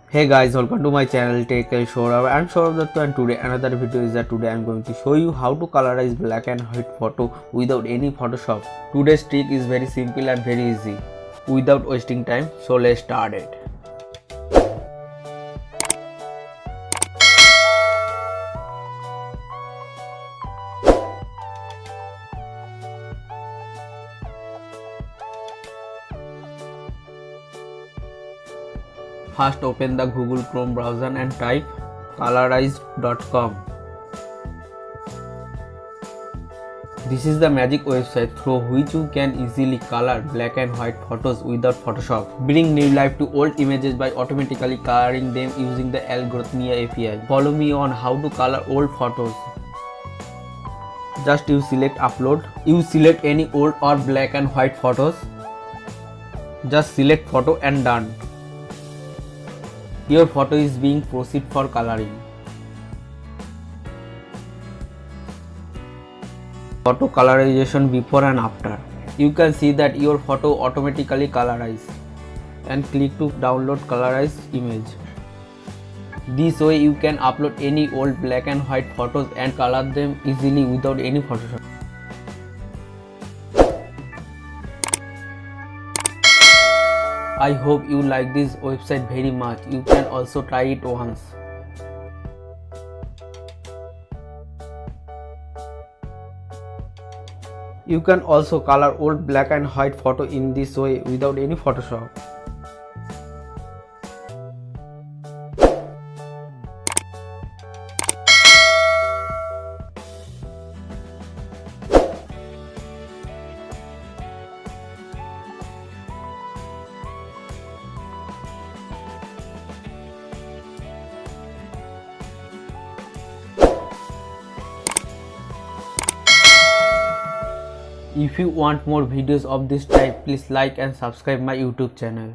Hey guys, welcome to my channel. Take care, Sourav and Sourav Dutta, and today another video is that today I'm going to show you how to colorize black and white photo without any Photoshop. Today's trick is very simple and very easy. Without wasting time, so let's start it. First open the Google Chrome browser and type colorize.com. This is the magic website through which you can easily color black and white photos without Photoshop. Bring new life to old images by automatically coloring them using the Algorithmia API. Follow me on how to color old photos. Just you select upload. You select any old or black and white photos. Just select photo and done. Your photo is being proceed for coloring. Photo colorization before and after. You can see that your photo automatically colorized and click to download colorized image. This way you can upload any old black and white photos and color them easily without any Photoshop. I hope you like this website very much. You can also try it once. You can also color old black and white photo in this way without any Photoshop. If you want more videos of this type, please like and subscribe my YouTube channel.